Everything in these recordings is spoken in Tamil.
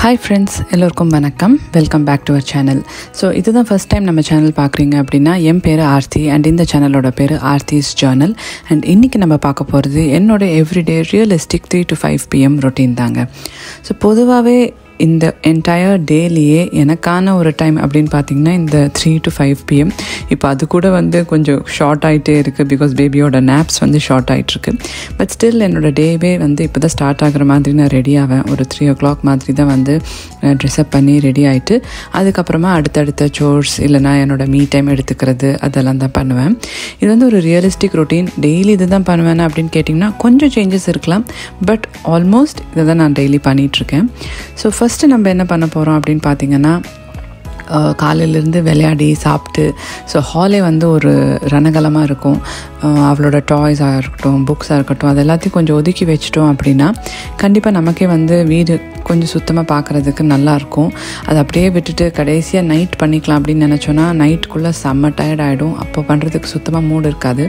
Hi friends, எல்லோருக்கும் வணக்கம். Welcome back to our channel. So இதுதான் ஃபர்ஸ்ட் டைம் நம்ம சேனல் பார்க்குறீங்க அப்படின்னா என் பேர் ஆர்த்தி அண்ட் இந்த சேனலோட பேர் ஆர்த்திஸ் ஜேர்னல். அண்ட் இன்றைக்கி நம்ம பார்க்க போகிறது என்னோட everyday realistic 3 to 5 PM routine தாங்க. ஸோ பொதுவாகவே இந்த என்டையர் டேலியே எனக்கான ஒரு டைம் அப்படின்னு பார்த்திங்கன்னா இந்த 3 to 5 PM. இப்போ அது கூட கொஞ்சம் ஷார்ட் ஆகிட்டே இருக்குது பிகாஸ் பேபியோட நேப்ஸ் ஷார்ட் ஆகிட்டுருக்கு. பட் ஸ்டில் என்னோடய டேவே இப்போ தான் ஸ்டார்ட் ஆகிற மாதிரி நான் ரெடி ஆவேன். ஒரு 3 o'clock மாதிரி தான் ட்ரெஸ்அப் பண்ணி ரெடி ஆகிட்டு அதுக்கப்புறமா அடுத்தடுத்த சோர்ஸ் இல்லைனா என்னோடய மீ டைம் எடுத்துக்கிறது அதெல்லாம் தான் பண்ணுவேன். இது ஒரு ரியலிஸ்டிக் ரொட்டீன். டெய்லி இது தான் பண்ணுவேன் அப்படின்னு கேட்டிங்கன்னா கொஞ்சம் சேஞ்சஸ் இருக்கலாம். பட் ஆல்மோஸ்ட் இதை தான் நான் டெய்லி பண்ணிகிட்ருக்கேன். ஸோ ஃபஸ்ட்டு நம்ம என்ன பண்ண போகிறோம் அப்படின்னு பார்த்திங்கன்னா காலையிலேருந்து விளையாடி சாப்பிட்டு ஸோ ஹாலே ஒரு ரணகலமாக இருக்கும். அவளோட டாய்ஸாக இருக்கட்டும் புக்ஸாக இருக்கட்டும் அது எல்லாத்தையும் கொஞ்சம் ஒதுக்கி வச்சிட்டோம் அப்படின்னா கண்டிப்பாக நமக்கே வீடு கொஞ்சம் சுத்தமாக பார்க்குறதுக்கு நல்லாயிருக்கும். அதை அப்படியே விட்டுட்டு கடைசியாக நைட் பண்ணிக்கலாம் அப்படின்னு நினச்சோன்னா நைட்டுக்குள்ளே செம்ம டயர்ட் ஆகிடும். அப்போ பண்ணுறதுக்கு சுத்தமாக மூடு இருக்காது.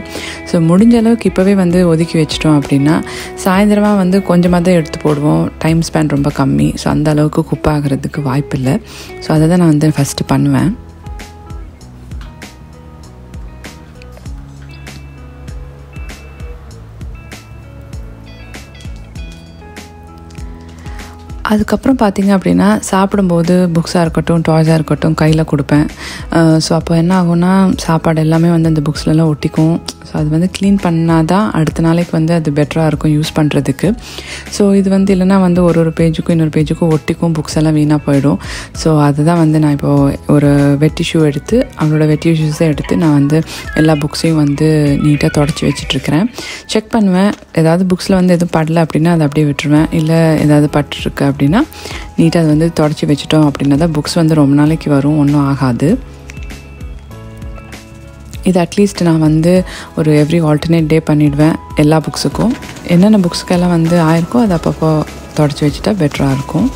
ஸோ முடிஞ்ச அளவுக்கு இப்போவே ஒதுக்கி வச்சிட்டோம் அப்படின்னா சாயந்தரமாக கொஞ்சமாக தான் எடுத்து போடுவோம். டைம் ஸ்பெண்ட் ரொம்ப கம்மி. ஸோ அந்த அளவுக்கு குப்பை ஆகிறதுக்கு வாய்ப்பு இல்லை. ஸோ அதை தான் நான் ஃபஸ்ட்டு பண்ணுவேன். அதுக்கப்புறம் பார்த்திங்க அப்படின்னா சாப்பிடும்போது புக்ஸாக இருக்கட்டும் டாய்ஸாக இருக்கட்டும் கையில் கொடுப்பேன். ஸோ அப்போ என்ன ஆகும்னா சாப்பாடு எல்லாமே அந்த புக்ஸ்லலாம் ஒட்டிக்கும். ஸோ அது க்ளீன் பண்ணால் தான் அடுத்த நாளைக்கு அது பெட்டராக இருக்கும் யூஸ் பண்ணுறதுக்கு. ஸோ இது இல்லைன்னா ஒரு பேஜுக்கும் இன்னொரு பேஜுக்கும் ஒட்டிக்கும் புக்ஸ் எல்லாம் வீணாக போயிடும். ஸோ அதுதான் நான் இப்போது ஒரு வெட் டிஷ்யூ எடுத்து அவளோட வெட் டிஷ்யூஸை எடுத்து நான் எல்லா புக்ஸையும் நீட்டாக தொடச்சி வச்சிட்ருக்கிறேன். செக் பண்ணுவேன். ஏதாவது புக்ஸில் எதுவும் படலை அப்படின்னா அதை அப்படியே விட்டுருவேன். இல்லை ஏதாவது பட்டுருக்கு அப்படின்னா நீட்டாக அது தொடச்சி வச்சுட்டோம் அப்படின்னா தான் புக்ஸ் ரொம்ப நாளைக்கு வரும், ஒன்றும் ஆகாது. இது அட்லீஸ்ட் நான் ஒரு எவ்ரி ஆல்டர்னேட் டே பண்ணிவிடுவேன். எல்லா புக்ஸுக்கும் என்னென்ன புக்ஸுக்கெல்லாம் ஆயிருக்கோ அதை அப்பப்போ தொடச்சி வச்சுட்டா பெட்டராக இருக்கும்.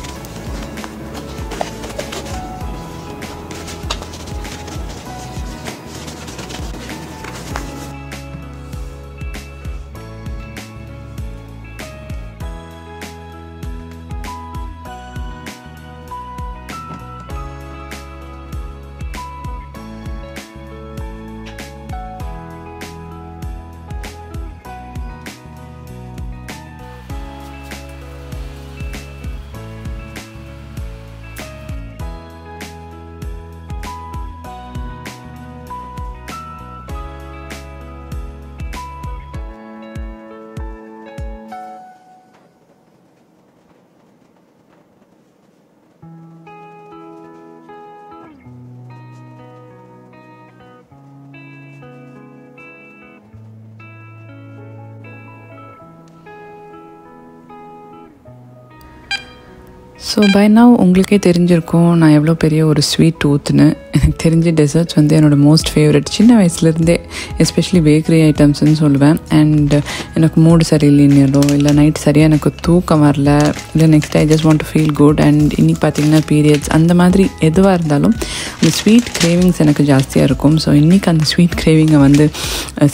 ஸோ பை நவ் உங்களுக்கே தெரிஞ்சிருக்கும் நான் எவ்வளோ பெரிய ஒரு ஸ்வீட் டூத்துன்னு. எனக்கு தெரிஞ்ச டெசர்ட்ஸ் என்னோடய மோஸ்ட் ஃபேவரட். சின்ன வயசுலேருந்தே எஸ்பெஷலி பேக்கரி ஐட்டம்ஸ்ன்னு சொல்லுவேன். அண்ட் எனக்கு மூடு சரியில்லைன்னோ இல்லை நைட் சரியாக எனக்கு தூக்கம் வரல இல்லை next I just want to feel good and இன்றைக்கி பார்த்திங்கன்னா பீரியட்ஸ் அந்த மாதிரி எதுவாக இருந்தாலும் அந்த ஸ்வீட் கிரேவிங்ஸ் எனக்கு ஜாஸ்தியாக இருக்கும். ஸோ இன்றைக்கி அந்த ஸ்வீட் கிரேவிங்கை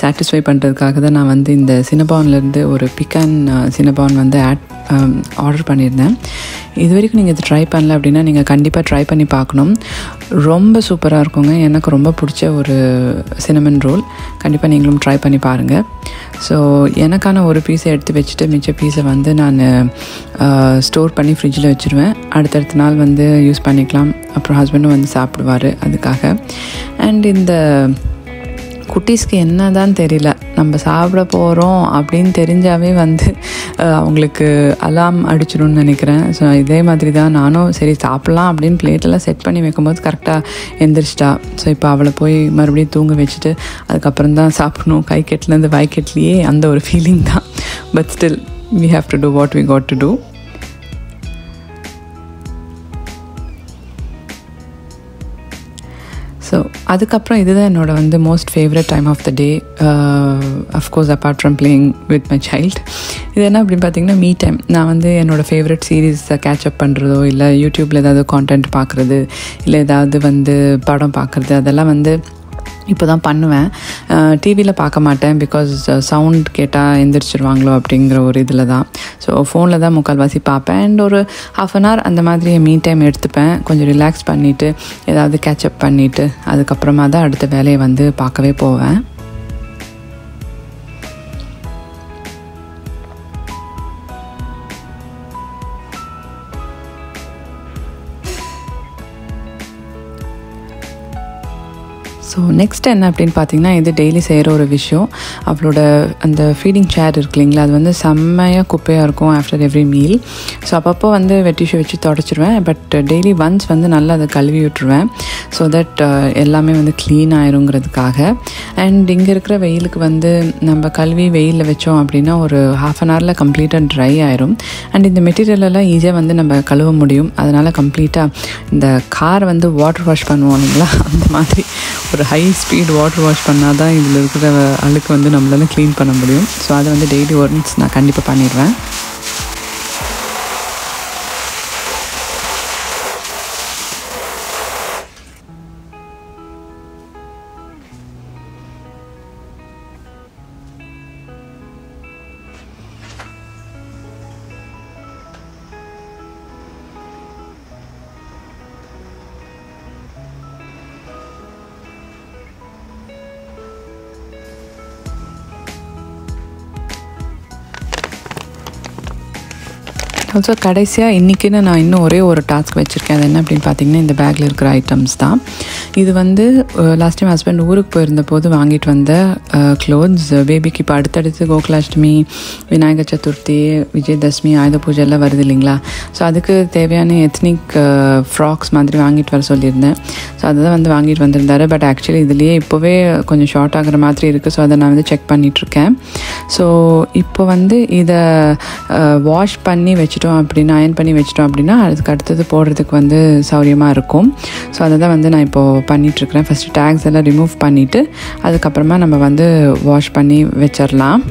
சாட்டிஸ்ஃபை பண்ணுறதுக்காக தான் நான் இந்த சினபான்லேருந்து ஒரு பிக்கான் சினபான் ஆர்டர் பண்ணியிருந்தேன். இது வரைக்கும் நீங்கள் இது ட்ரை பண்ணல அப்படின்னா நீங்கள் கண்டிப்பாக ட்ரை பண்ணி பார்க்கணும். ரொம்ப சூப்பராக இருக்குங்க. எனக்கு ரொம்ப பிடிச்ச ஒரு சினமன் ரோல். கண்டிப்பாக நீங்களும் ட்ரை பண்ணி பாருங்கள். ஸோ எனக்கான ஒரு பீஸை எடுத்து வச்சுட்டு மிச்ச பீஸை நான் ஸ்டோர் பண்ணி ஃப்ரிட்ஜில் வச்சுருவேன். அடுத்தடுத்த நாள் யூஸ் பண்ணிக்கலாம். அப்புறம் ஹஸ்பண்டும் சாப்பிடுவார் அதுக்காக. அண்ட் இந்த குட்டீஸ்க்கு என்ன தான் தெரியல, நம்ம சாப்பிட போகிறோம் அப்படின்னு தெரிஞ்சாவே அவங்களுக்கு அலாம் அடிச்சிடும்னு நினைக்கிறேன். ஸோ இதே மாதிரி தான் நானும் சரி சாப்பிட்லாம் அப்படின்னு பிளேட்டெல்லாம் செட் பண்ணி வைக்கும்போது கரெக்டாக எந்திரிச்சிட்டா. ஸோ இப்போ அவளை போய் மறுபடியும் தூங்க வச்சுட்டு அதுக்கப்புறம் தான் சாப்பிடணும். கை கெட்டிலேருந்து வாய் கெட்டலையே அந்த ஒரு ஃபீலிங் தான். But still we have to do what we got to do. So அதுக்கப்புறம் இதுதான் என்னோட most favourite time of the day. Of course apart from playing with my child. இது என்ன அப்படின்னு பார்த்தீங்கன்னா மீ டைம். நான் என்னோடய ஃபேவரட் சீரீஸை கேட்சப் பண்ணுறதோ இல்லை யூடியூப்பில் ஏதாவது கான்டென்ட் பார்க்குறது இல்லை ஏதாவது படம் பார்க்குறது அதெல்லாம் இப்போ தான் பண்ணுவேன். டிவியில் பார்க்க மாட்டேன், பிகாஸ் சவுண்ட் கேட்டால் எந்திரிச்சிருவாங்களோ அப்படிங்கிற ஒரு இதில் தான். ஸோ ஃபோனில் தான் முக்கால்வாசி பார்ப்பேன். அண்ட் ஒரு ½ அன் ஹவர் அந்த மாதிரி மீ டைம் எடுத்துப்பேன், கொஞ்சம் ரிலாக்ஸ் பண்ணிவிட்டு ஏதாவது கேட்சப் பண்ணிவிட்டு அதுக்கப்புறமா தான் அடுத்த வேலையை வந்து பார்க்கவே போவேன். ஸோ நெக்ஸ்ட் என்ன அப்படின்னு பார்த்தீங்கன்னா, இது டெய்லி செய்கிற ஒரு விஷயம். அவளோட அந்த ஃபீடிங் சேர் இருக்கு இல்லைங்களா, அது வந்து செம்மையாக குப்பையாக இருக்கும் ஆஃப்டர் எவ்ரி மீல். ஸோ அப்பப்போ வந்து வெட்டிஷு வச்சு தொடச்சிடுவேன். பட் டெய்லி ஒன்ஸ் வந்து நல்லா அதை கழுவி விட்டுருவேன், ஸோ தட் எல்லாமே வந்து க்ளீன் ஆயிருங்கிறதுக்காக. அண்ட் இங்கே இருக்கிற வெயிலுக்கு வந்து நம்ம கழுவி வெயிலில் வச்சோம் அப்படின்னா ஒரு ½ அன் ஹவரில் கம்ப்ளீட்டாக ட்ரை ஆயிரும். அண்ட் இந்த மெட்டீரியலெல்லாம் ஈஸியாக வந்து நம்ம கழுவ முடியும். அதனால் கம்ப்ளீட்டாக இந்த கார் வந்து வாட்டர் வாஷ் பண்ணுவோம் இல்லைங்களா, அந்த மாதிரி ஒரு ஹை ஸ்பீட் வாட்டர் வாஷ் பண்ணால் தான் இதில் இருக்கிற அழுக்கு வந்து நம்மளால க்ளீன் பண்ண முடியும். ஸோ அதை வந்து டெய்லி ஒன்ஸ் நான் கண்டிப்பாக பண்ணிடுவேன். ஆல்சோ கடைசியாக இன்றைக்கின்னு நான் இன்னும் ஒரே ஒரு டாஸ்க் வச்சுருக்கேன். அது என்ன அப்படின்னு பார்த்தீங்கன்னா, இந்த பேக்கில் இருக்கிற ஐட்டம்ஸ் தான். இது வந்து லாஸ்ட் டைம் ஹஸ்பண்ட் ஊருக்கு போயிருந்த போது வாங்கிட்டு வந்த க்ளோத்ஸ். பேபிக்கு இப்போ அடுத்தடுத்து கோகுலாஷ்டமி, விநாயகர் சதுர்த்தி, விஜயதசமி, ஆயுத பூஜை எல்லாம் வருது இல்லைங்களா. ஸோ அதுக்கு தேவையான எத்னிக் ஃப்ராக்ஸ் மாதிரி வாங்கிட்டு வர சொல்லியிருந்தேன். ஸோ அதை தான் வந்து வாங்கிட்டு வந்திருந்தாரு. பட் ஆக்சுவலி இதுலேயே இப்போவே கொஞ்சம் ஷார்ட் ஆகிற மாதிரி இருக்குது. ஸோ அதை நான் வந்து செக் பண்ணிகிட்ருக்கேன். ஸோ இப்போ வந்து இதை வாஷ் பண்ணி வச்சுட்டோம் அப்படின்னா, அயன் பண்ணி வச்சிட்டோம் அப்படின்னா அதுக்கு அடுத்தது போடுறதுக்கு வந்து சௌரியமாக இருக்கும். ஸோ அதை தான் வந்து நான் இப்போது பண்ணிகிட்ருக்கிறேன். ஃபஸ்ட்டு டேக்ஸ் எல்லாம் ரிமூவ் பண்ணிவிட்டு அதுக்கப்புறமா நம்ம வந்து வாஷ் பண்ணி வச்சிடலாம்.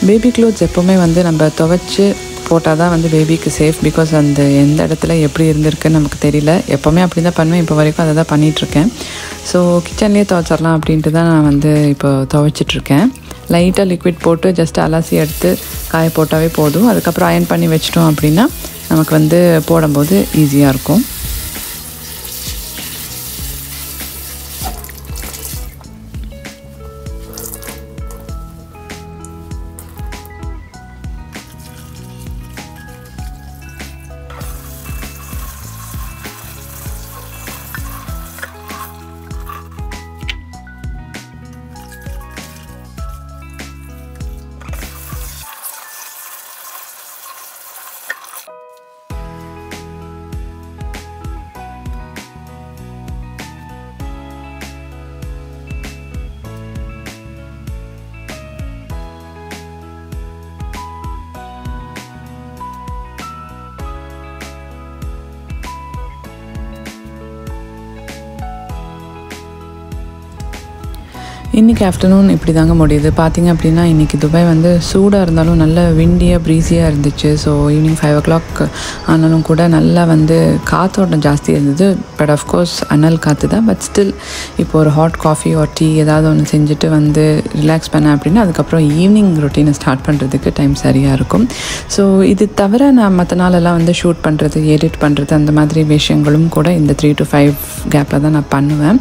பேபி க்ளோத்ஸ் எப்போவுமே வந்து நம்ம துவைச்சி போட்டால் தான் வந்து பேபிக்கு சேஃப். பிகாஸ் அந்த எந்த இடத்துல எப்படி இருந்திருக்குன்னு நமக்கு தெரியல. எப்போவுமே அப்படி தான் பண்ணுவேன், இப்போ வரைக்கும் அதை தான் பண்ணிகிட்ருக்கேன். ஸோ கிச்சன்லேயே துவைச்சிடலாம் அப்படின்ட்டு தான் நான் வந்து இப்போ துவைச்சிட்ருக்கேன். லைட்டாக லிக்விட் போட்டு ஜஸ்ட் அலசி எடுத்து காய போட்டாவே போதும். அதுக்கப்புறம் அயன் பண்ணி வச்சிட்டோம் அப்படின்னா நமக்கு வந்து போடும்போது ஈஸியாக இருக்கும். இன்றைக்கி ஆஃப்டர்நூன் இப்படி தாங்க முடியுது. பார்த்திங்க அப்படின்னா இன்றைக்கி துபாய் வந்து சூடாக இருந்தாலும் நல்ல விண்டியாக ப்ரீஸியாக இருந்துச்சு. ஸோ ஈவினிங் 5 o'clock ஆனாலும் கூட நல்லா வந்து காற்றோட்டம் ஜாஸ்தி இருந்தது. பட் ஆஃப்கோர்ஸ் அனல் காற்று தான். பட் ஸ்டில் இப்போ ஒரு ஹாட் காஃபி ஒரு டீ ஏதாவது ஒன்று செஞ்சுட்டு வந்து ரிலாக்ஸ் பண்ணேன் அப்படின்னா அதுக்கப்புறம் ஈவினிங் ரொட்டீனை ஸ்டார்ட் பண்ணுறதுக்கு டைம் சரியாக இருக்கும். ஸோ இது தவிர நான் மற்ற நாளெல்லாம் வந்து ஷூட் பண்ணுறது, எடிட் பண்ணுறது, அந்த மாதிரி விஷயங்களும் கூட இந்த 3 to 5 கேப்பில் தான் நான் பண்ணுவேன்.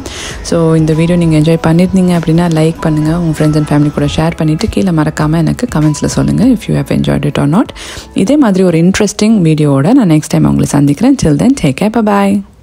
ஸோ இந்த வீடியோ நீங்கள் என்ஜாய் பண்ணியிருந்தீங்க அப்படின்னா லைக் பண்ணுங்கள், உங்கள் ஃப்ரெண்ட்ஸ் அண்ட் ஃபேமிலி கூட ஷேர் பண்ணிவிட்டு கீழே மறக்காமல் எனக்கு கமெண்ட்ஸில் சொல்லுங்கள் if you have enjoyed it or not. இதே மாதிரி ஒரு இன்ட்ரெஸ்டிங் வீடியோவோட நான் நெக்ஸ்ட் டைம் உங்களை சந்திக்கிறேன். Till then, take care, bye bye.